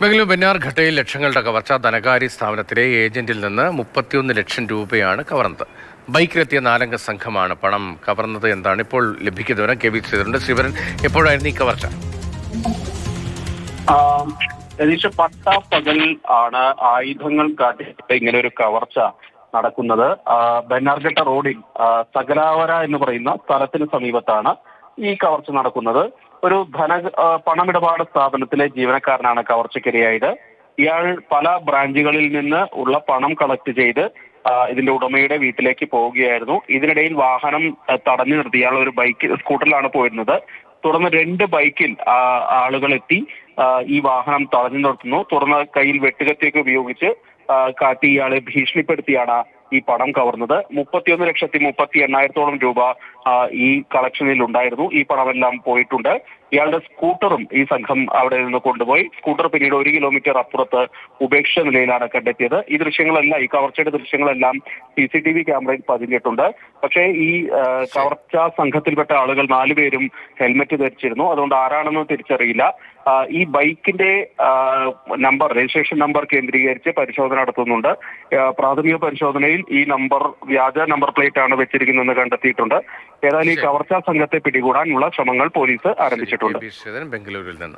ബംഗളൂരു ബെന്നാർഘട്ടയിൽ ലക്ഷങ്ങളുടെ കവർച്ച ധനകാര്യ സ്ഥാപനത്തിലെ ഏജന്റിൽ നിന്ന് 31 ലക്ഷം രൂപയാണ് കവർന്നത്. ബൈക്കിലെത്തിയ 4 അംഗ സംഘമാണ് പണം കവർന്നത് എന്നാണ് ഇപ്പോൾ ലഭിക്കുന്നവരെ കെ വി ശ്രീധരൻ. ശ്രീധരൻ, എപ്പോഴായിരുന്നു ഈ കവർച്ച? രതീഷ്, പട്ടാപ്പകൽ ആണ് ആയുധങ്ങൾ കാട്ടി ഇങ്ങനെ ഒരു കവർച്ച നടക്കുന്നത്. ബെന്നാർഘട്ട റോഡിൽ സകലാവര എന്ന് പറയുന്ന സ്ഥലത്തിന് സമീപത്താണ് ഈ കവർച്ച നടക്കുന്നത്. ഒരു പണമിടപാട് സ്ഥാപനത്തിലെ ജീവനക്കാരനാണ് കവർച്ചയ്ക്കിരയായത്. ഇയാൾ പല ബ്രാഞ്ചുകളിൽ നിന്ന് ഉള്ള പണം കളക്ട് ചെയ്ത് ഇതിന്റെ ഉടമയുടെ വീട്ടിലേക്ക് പോവുകയായിരുന്നു. ഇതിനിടയിൽ വാഹനം തടഞ്ഞു നിർത്തി. ഇയാൾ ഒരു സ്കൂട്ടറിലാണ് പോയിരുന്നത്. തുടർന്ന് 2 ബൈക്കിൽ ആളുകൾ എത്തി ഈ വാഹനം തടഞ്ഞു നിർത്തുന്നു. തുടർന്ന് കയ്യിൽ വെട്ടുകത്തിയൊക്കെ ഉപയോഗിച്ച് കാട്ടി ഇയാളെ ഭീഷണിപ്പെടുത്തിയാണ് ഈ പണം കവർന്നത്. 31,38,000 രൂപ ഈ കളക്ഷനിൽ ഉണ്ടായിരുന്നു. ഈ പണമെല്ലാം പോയിട്ടുണ്ട്. ഇയാളുടെ സ്കൂട്ടറും ഈ സംഘം അവിടെ നിന്ന് കൊണ്ടുപോയി. സ്കൂട്ടർ പിന്നീട് 1 കിലോമീറ്റർ അപ്പുറത്ത് ഉപേക്ഷിച്ച നിലയിലാണ് കണ്ടെത്തിയത്. ഈ കവർച്ചയുടെ ദൃശ്യങ്ങളെല്ലാം CCTV ക്യാമറയിൽ പതിഞ്ഞിട്ടുണ്ട്. പക്ഷേ ഈ കവർച്ചാ സംഘത്തിൽപ്പെട്ട ആളുകൾ 4 പേരും ഹെൽമറ്റ് ധരിച്ചിരുന്നു. അതുകൊണ്ട് ആരാണെന്ന് തിരിച്ചറിയില്ല. ഈ ബൈക്കിന്റെ രജിസ്ട്രേഷൻ നമ്പർ കേന്ദ്രീകരിച്ച് പരിശോധന നടത്തുന്നുണ്ട്. പ്രാഥമിക പരിശോധനയിൽ ഈ വ്യാജ നമ്പർ പ്ലേറ്റ് ആണ് വെച്ചിരിക്കുന്നതെന്ന് കണ്ടെത്തിയിട്ടുണ്ട്. ഏതായാലും ഈ കവർച്ചാ സംഘത്തെ പിടികൂടാനുള്ള ശ്രമങ്ങൾ പോലീസ് ആരംഭിച്ചിട്ടുണ്ട്. ബംഗളൂരുവിൽ നിന്ന്.